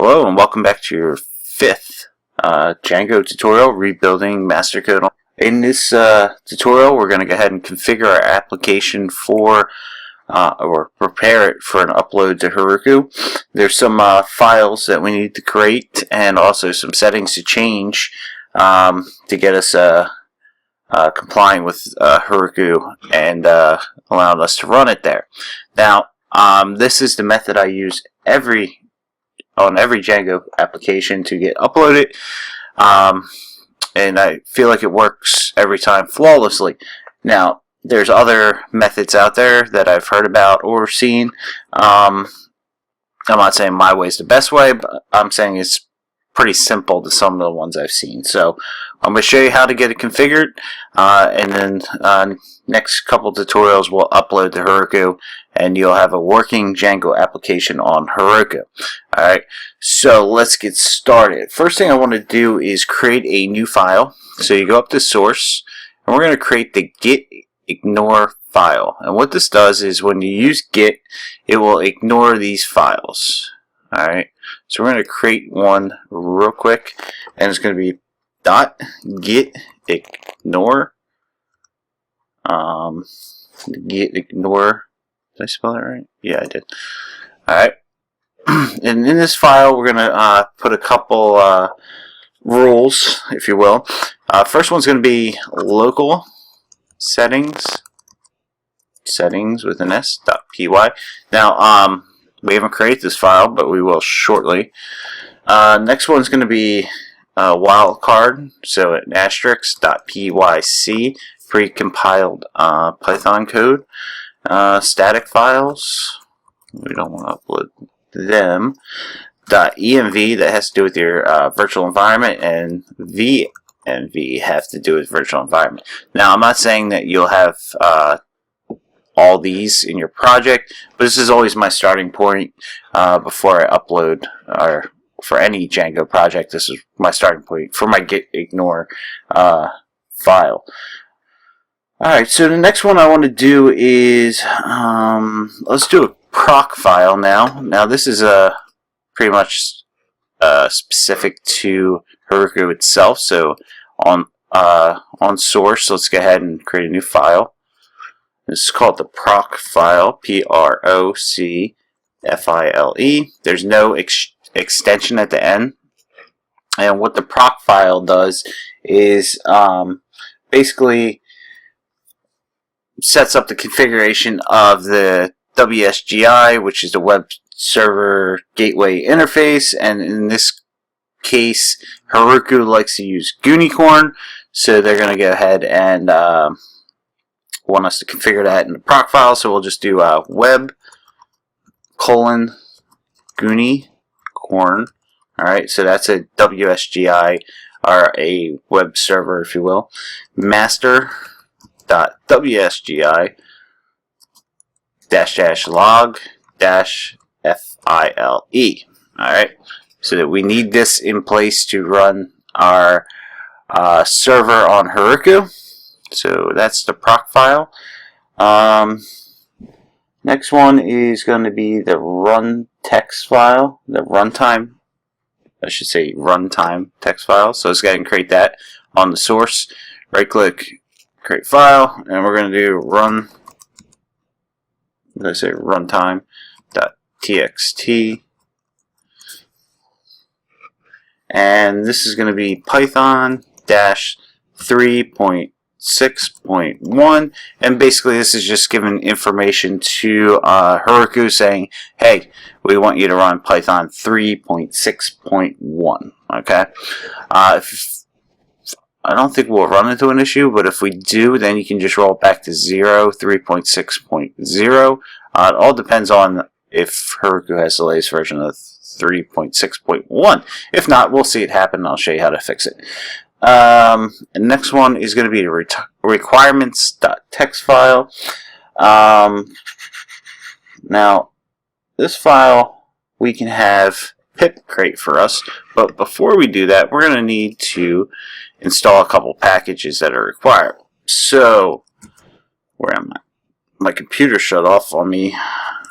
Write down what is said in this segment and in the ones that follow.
Hello and welcome back to your fifth Django tutorial, rebuilding master code. In this tutorial, we're going to go ahead and configure our application for or prepare it for an upload to Heroku. There's some files that we need to create and also some settings to change to get us complying with Heroku and allowing us to run it there. Now, this is the method I use on every Django application to get uploaded, and I feel like it works every time flawlessly. Now, there's other methods out there that I've heard about or seen. I'm not saying my way is the best way, but I'm saying it's pretty simple to some of the ones I've seen. So I'm going to show you how to get it configured, and then next couple tutorials we'll upload to Heroku, and you'll have a working Django application on Heroku. Alright, so let's get started. First thing I want to do is create a new file. So you go up to source, and we're going to create the gitignoreignore file. And what this does is when you use git, it will ignore these files. Alright, so we're going to create one real quick, and it's going to be .gitignoreignore. Gitignoreignore. Did I spell that right? Yeah, I did. Alright. And in this file, we're going to put a couple rules, if you will. First one's going to be local settings with an s.py. Now, we haven't created this file, but we will shortly. Next one's going to be wildcard, so an asterisk.pyc, pre-compiled Python code. Static files, we don't want to upload them. .env, that has to do with your virtual environment, and venv have to do with virtual environment. Now, I'm not saying that you'll have all these in your project, but this is always my starting point before I upload, or for any Django project. This is my starting point for my gitignoreignore file. Alright, so the next one I want to do is, let's do a proc file now. Now this is pretty much specific to Heroku itself. So on source, let's go ahead and create a new file. This is called the proc file, P-R-O-C-F-I-L-E. There's no extension at the end. And what the proc file does is basically sets up the configuration of the WSGI, which is the web server gateway interface, and in this case Heroku likes to use Gunicorn, so they're going to go ahead and want us to configure that in the proc file. So we'll just do web : Gunicorn. Alright, so that's a WSGI, or a web server, if you will. Master.wsgi --log -file. Alright, so that we need this in place to run our server on Heroku. So that's the proc file. Next one is going to be the run text file, the runtime, I should say runtime text file. So let's go ahead and create that on the source. Right click, create file, and we're going to do run, let's say runtime.txt, and this is going to be Python -3.6.1, and basically this is just giving information to Heroku saying, hey, we want you to run Python 3.6.1. okay, I don't think we'll run into an issue, but if we do, then you can just roll back to 3.6.0. It all depends on if Heroku has the latest version of 3.6.1. If not, we'll see it happen, and I'll show you how to fix it. The next one is going to be the requirements.txt file. Now, this file we can have pip create for us, but before we do that, we're going to need to install a couple packages that are required. So, where am I? My computer shut off on me,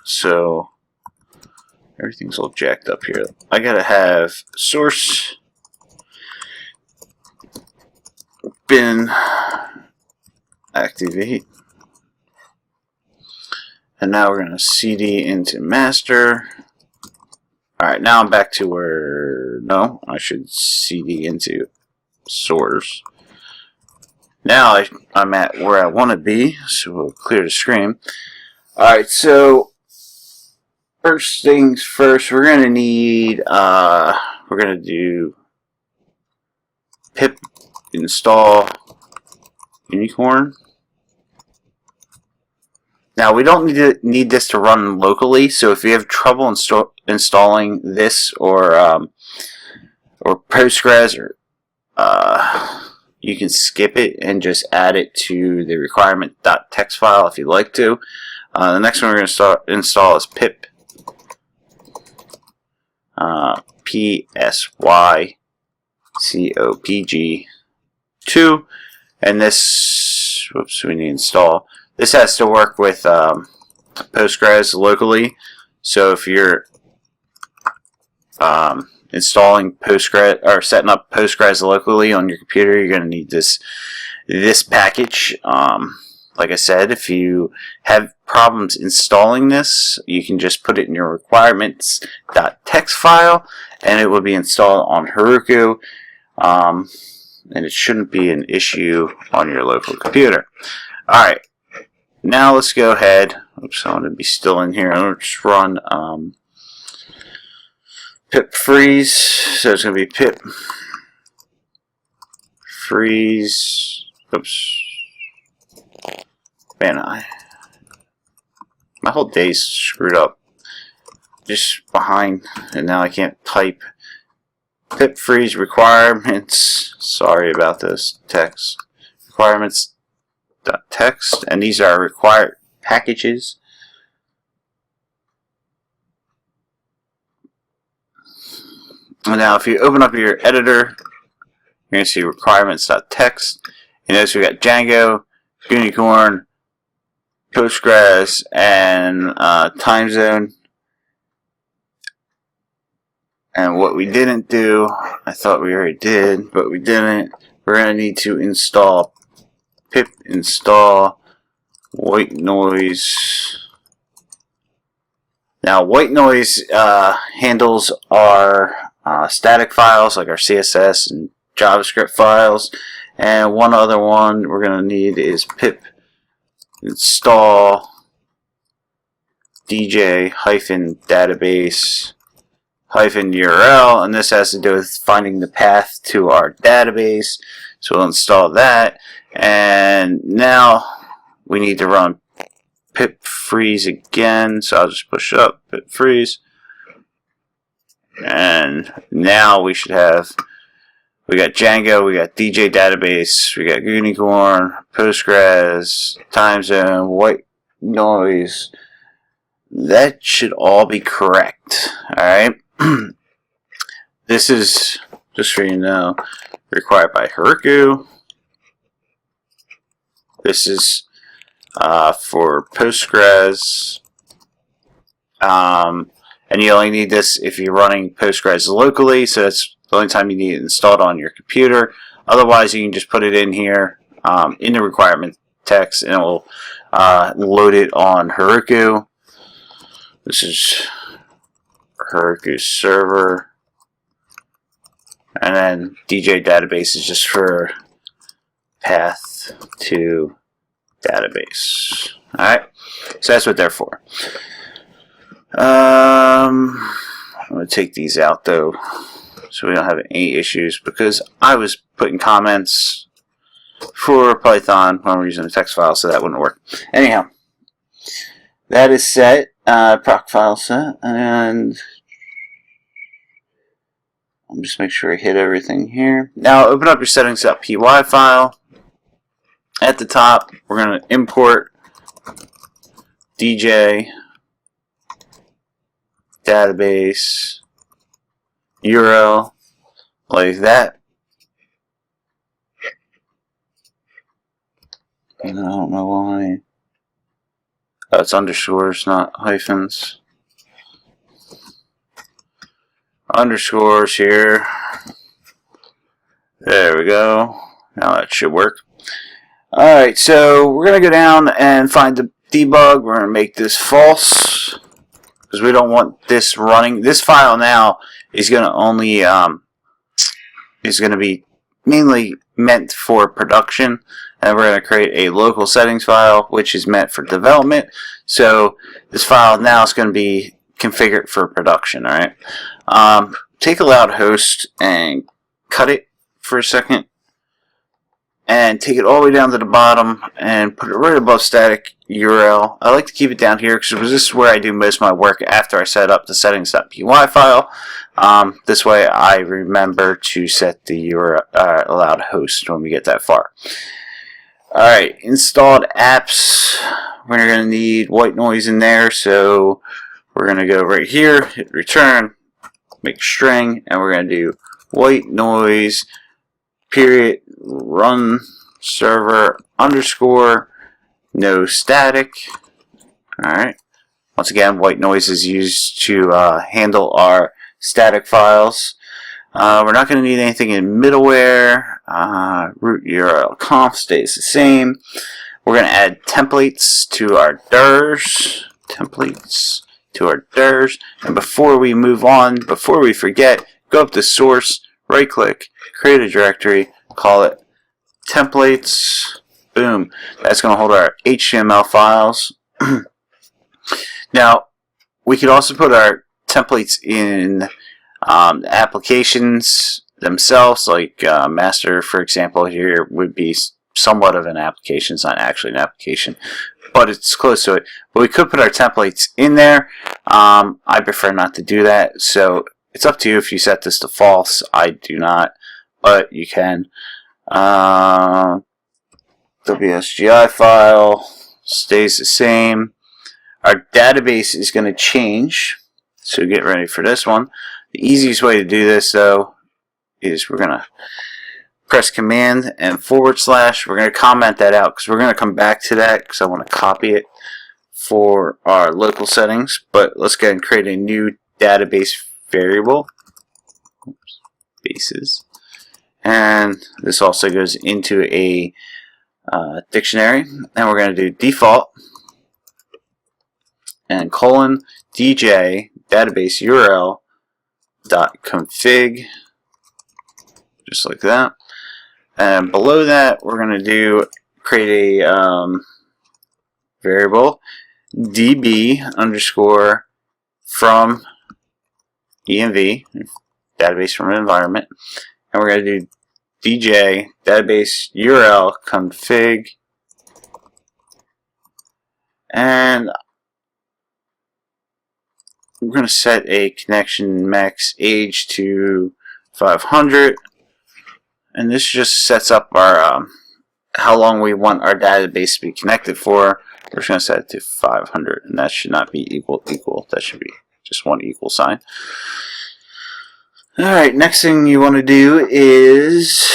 so Everything's all jacked up here. I gotta have source bin activate. And now we're gonna cd into master. Alright, now I'm back to where, no, I should cd into source. Now I'm at where I want to be, so we'll clear the screen. Alright, so first things first, we're going to need, we're going to do pip install unicorn. Now we don't need this to run locally, so if you have trouble installing this or Postgres, or you can skip it and just add it to the requirement.txt file if you'd like to. The next one we're going to install is pip psycopg2, and this, whoops, we need to install. This has to work with Postgres locally, so if you're installing Postgres or setting up Postgres locally on your computer, you're going to need this package. Like I said, if you have problems installing this, you can just put it in your requirements.txt file, and it will be installed on Heroku, and it shouldn't be an issue on your local computer. Alright, now let's go ahead. Oops, I want to be still in here. I'm going to just run pip freeze. So it's going to be pip freeze. Oops. Man, my whole day's screwed up. Just behind, and now I can't type. Pip freeze requirements. Sorry about this. Text requirements.txt, and these are required packages. And now, if you open up your editor, you're going to see requirements.txt. You notice we got Django, Unicorn, Postgres, and time zone. And what we didn't do, I thought we already did, but we didn't. We're going to need to install pip install white noise. Now, white noise handles our static files like our CSS and JavaScript files. And one other one we're going to need is pip install dj-database-url, and this has to do with finding the path to our database. So we'll install that, and now we need to run pip freeze again. So I'll just push up pip freeze, and now we should have. We got Django, we got DJ database, we got Unicorn, Postgres, time zone, white noise. That should all be correct. Alright. This is, just so you know, required by Heroku. This is for Postgres. And you only need this if you're running Postgres locally, so that's the only time you need it installed on your computer. Otherwise, you can just put it in here in the requirement text, and it will load it on Heroku. This is Heroku server, and then DJ database is just for path to database. Alright, so that's what they're for. I'm going to take these out though, so we don't have any issues, because I was putting comments for Python when we're using the text file, so that wouldn't work. Anyhow, that is set, proc file set, and I'll just make sure I hit everything here. Now open up your settings.py file. At the top, we're going to import DJ database URL like that. And I don't know why. Oh, it's underscores, not hyphens. underscores here. There we go. Now that should work. Alright, so we're going to go down and find the debug. We're going to make this false because we don't want this running. This file now is going to only is going to be mainly meant for production, and we're going to create a local settings file which is meant for development. So this file now is going to be configured for production. Alright, take allowed host and cut it for a second, and take it all the way down to the bottom and put it right above static URL. I like to keep it down here because this is where I do most of my work after I set up the settings.py file. This way I remember to set the URL allowed host when we get that far. Alright, installed apps. We're going to need white noise in there, so we're going to go right here, hit return, make string, and we're going to do white noise period run server underscore no static. Alright, once again, white noise is used to handle our static files. We're not going to need anything in middleware. Root URL conf stays the same. We're going to add templates to our dirs. And before we move on, before we forget, go up to source, right click, create a directory, call it templates. Boom. That's going to hold our HTML files. Now, we could also put our templates in applications themselves, like master, for example, here would be somewhat of an application. It's not actually an application, but it's close to it. But we could put our templates in there. I prefer not to do that, so it's up to you if you set this to false. I do not, but you can. WSGI file stays the same. Our database is going to change, so get ready for this one. The easiest way to do this, though, is we're going to press command and /. We're going to comment that out because we're going to come back to that because I want to copy it for our local settings. But let's go ahead and create a new database variable. Bases. And this also goes into a dictionary, and we're going to do default and colon dj database URL dot config, just like that. And below that, we're going to create a variable db underscore from env, database from an environment, and we're going to do dj database URL config, and we're going to set a connection max age to 500, and this just sets up our how long we want our database to be connected for. We're just going to set it to 500, and that should not be equal. That should be just one equal sign. Alright, next thing you want to do is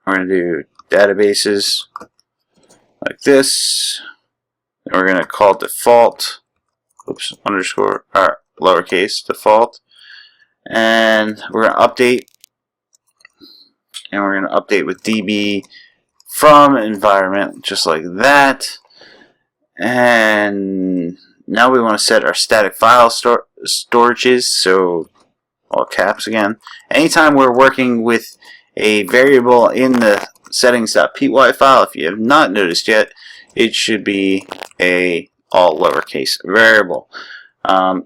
we're going to do databases like this. And we're going to call default, underscore, or lowercase default. And we're going to update. And we're going to update with db from environment, just like that. And now we want to set our static file storages, so all caps again. Anytime we're working with a variable in the settings.py file, if you have not noticed yet, it should be a all lowercase variable.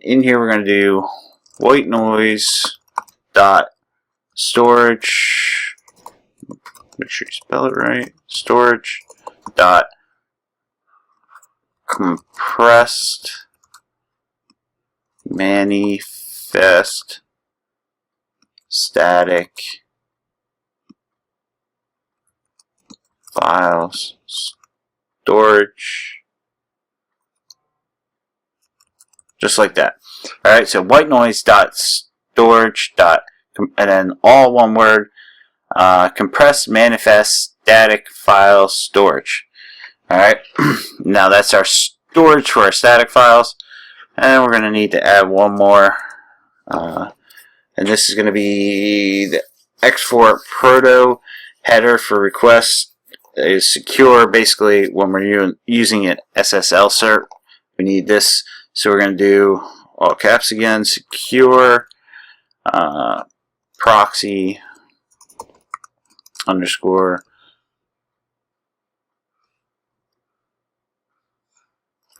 In here we're going to do white noise dot storage, make sure you spell it right, storage dot compressed manifest static files storage, just like that. Alright, so white noise dot storage dot, and then all one word, compressed manifest static file storage. Alright, now that's our storage for our static files. And we're going to need to add one more. And this is going to be the X4 proto header for request is secure. Basically, when we're using an SSL cert, we need this. So we're going to do all caps again, secure proxy underscore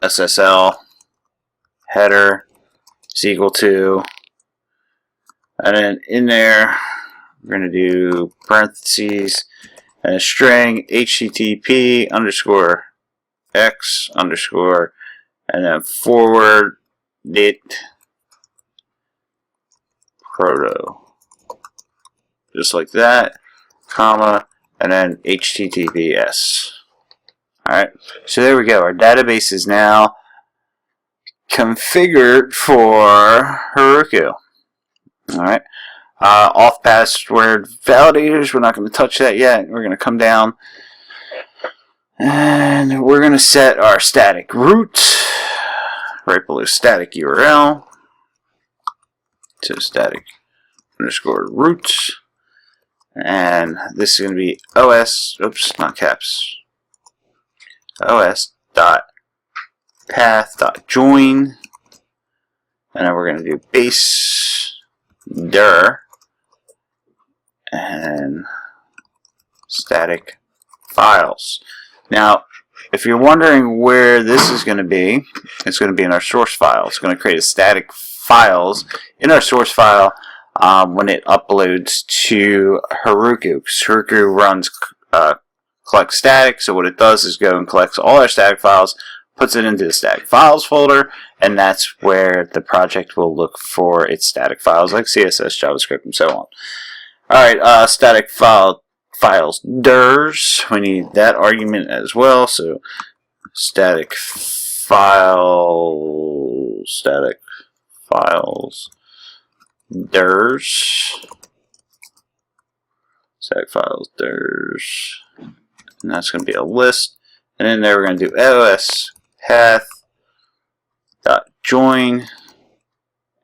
SSL header is equal to, and then in there we're going to do parentheses and a string HTTP underscore X underscore and then forward it proto, just like that, comma, and then HTTPS. Alright, so there we go. Our database is now configured for Heroku. Alright, auth password validators, we're not going to touch that yet. We're going to come down and we're going to set our static root right below static URL. So static underscore root, and this is going to be os, oops, not caps, os dot path dot join, and then we're going to do base dir and static files. Now, if you're wondering where this is going to be, it's going to be in our source file. It's going to create a static files in our source file when it uploads to Heroku. Heroku runs collect static, so what it does is go and collects all our static files, puts it into the static files folder, and that's where the project will look for its static files like CSS, JavaScript, and so on. Alright, static files dirs, we need that argument as well, so static files dirs, static files dirs, and that's going to be a list, and then there we're going to do os path dot join,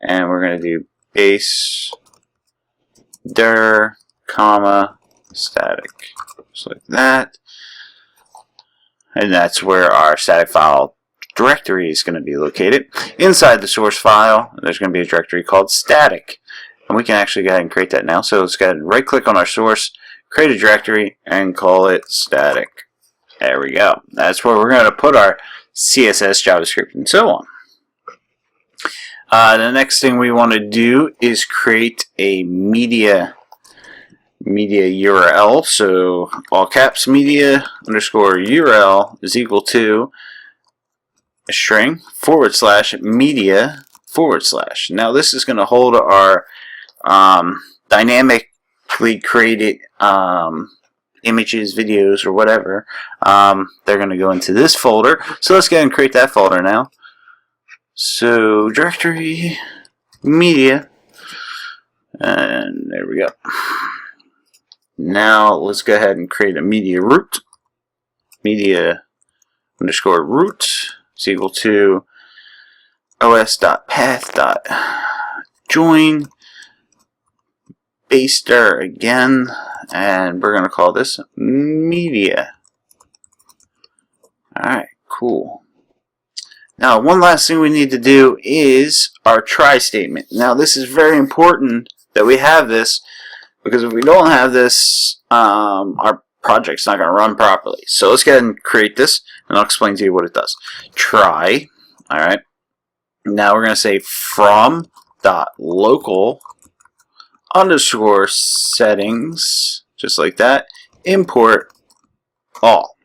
and we're going to do base dir comma static, just like that, and that's where our static file directory is going to be located. Inside the source file, there's going to be a directory called static, and we can actually go ahead and create that now. So let's go ahead and right click on our source, create a directory, and call it static. There we go. That's where we're going to put our CSS, JavaScript, and so on. The next thing we want to do is create a media URL. So all caps media underscore URL is equal to a string / media /. Now this is going to hold our dynamically created images, videos, or whatever. They're going to go into this folder. So let's go ahead and create that folder now. So directory media, and there we go. Now let's go ahead and create a media root. Media underscore root is equal to os.path.join base dir again, and we're going to call this media. Alright, cool. Now one last thing we need to do is our try statement. Now this is very important that we have this, because if we don't have this, our project's not going to run properly. So let's go ahead and create this, and I'll explain to you what it does. Try, alright. Now we're going to say from .local underscore settings, just like that, import all.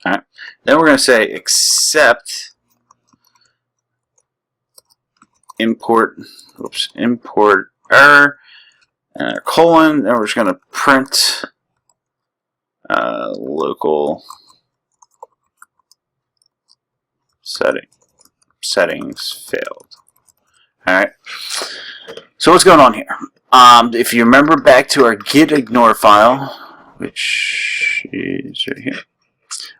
Alright. Then we're going to say except importer, and a colon, then we're just going to print local settings failed. Alright, so what's going on here? If you remember back to our gitignoreignore file, which is right here,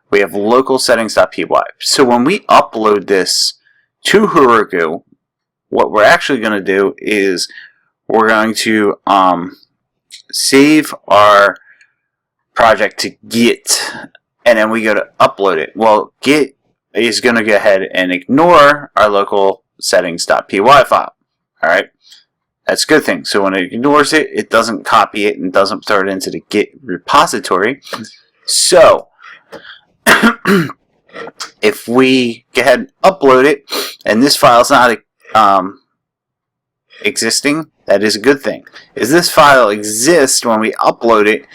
we have local settings.py. So when we upload this to Heroku, what we're actually going to do is we're going to save our project to Git, and then we go to upload it. Well, Git is going to go ahead and ignore our local settings.py file. Alright, that's a good thing. So when it ignores it, it doesn't copy it and doesn't throw it into the Git repository. So if we go ahead and upload it, and this file is not existing, that is a good thing. If this file exists when we upload it,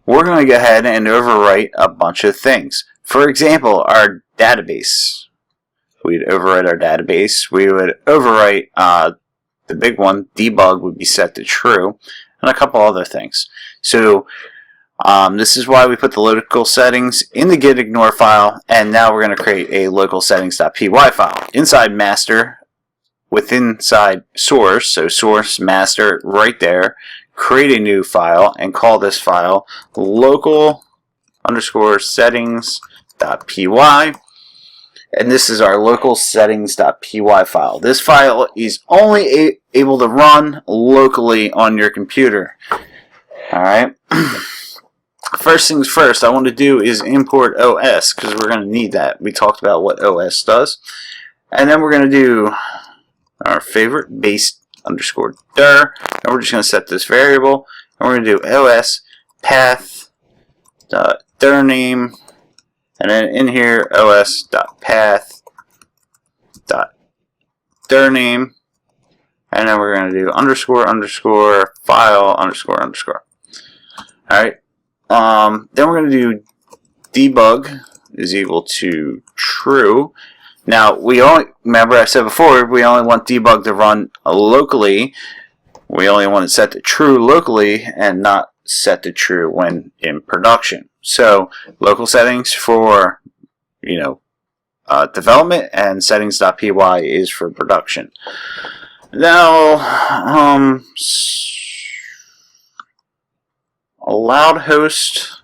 we're going to go ahead and overwrite a bunch of things. For example, our database. We'd overwrite our database. We would overwrite the big one, debug, would be set to true, and a couple other things. So this is why we put the local settings in the gitignoreignore file, and now we're going to create a local settings.py file. Inside master, inside source, so source, master, right there, create a new file and call this file local underscore settings.py, and this is our local settings.py file. This file is only able to run locally on your computer. Alright, first things first, I want to do is import OS, because we're going to need that. We talked about what OS does, and then we're going to do our favorite base underscore dir, and we're just going to set this variable, and we're going to do os path dir name, and then in here os path dir name, and then we're going to do underscore underscore file underscore underscore. Alright, then we're going to do debug is equal to true. Now, we only, remember I said before, we only want debug to run locally. We only want it set to true locally and not set to true when in production. So, local settings for, development, and settings.py is for production. Now, allowed host.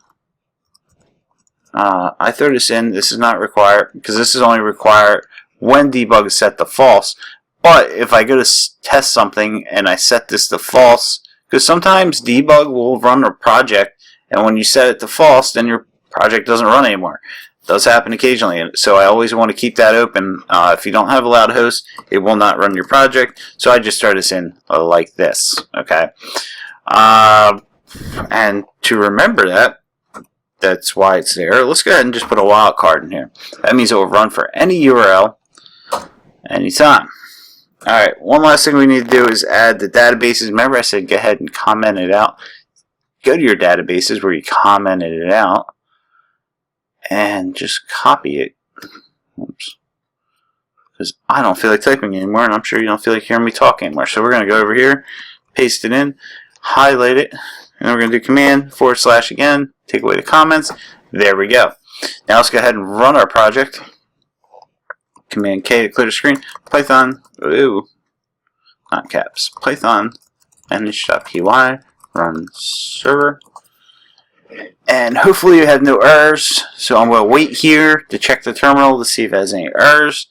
I throw this in. This is not required because this is only required when debug is set to false. But if I go to test something and I set this to false, because sometimes debug will run a project, and when you set it to false, then your project doesn't run anymore. It does happen occasionally, so I always want to keep that open. If you don't have allowed host, it will not run your project. So I just throw this in like this. Okay, and to remember that. That's why it's there. Let's go ahead and just put a wildcard in here. That means it will run for any URL anytime. Alright, one last thing we need to do is add the databases. Remember I said go ahead and comment it out. Go to your databases where you commented it out and just copy it. Oops. Because I don't feel like typing anymore, and I'm sure you don't feel like hearing me talk anymore. So we're going to go over here, paste it in, highlight it, and then we're going to do command / again, take away the comments. There we go. Now let's go ahead and run our project. Command K to clear the screen. Python, not caps, Python manage.py, run server. And hopefully you have no errors. So I'm going to wait here to check the terminal to see if it has any errors.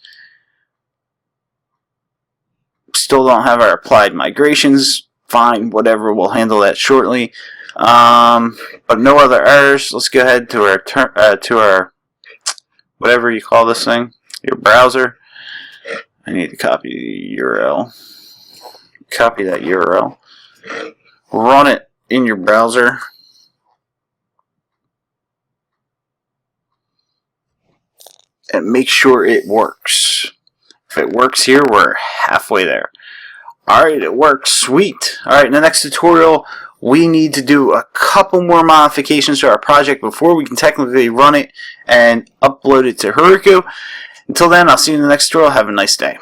Still don't have our applied migrations. Fine, whatever, we'll handle that shortly. But no other errors. Let's go ahead to our whatever you call this thing, your browser. I need to copy the URL. Copy that URL. Run it in your browser. And make sure it works. If it works here, we're halfway there. Alright, it works. Sweet. Alright, in the next tutorial, we need to do a couple more modifications to our project before we can technically run it and upload it to Heroku. Until then, I'll see you in the next tutorial. Have a nice day.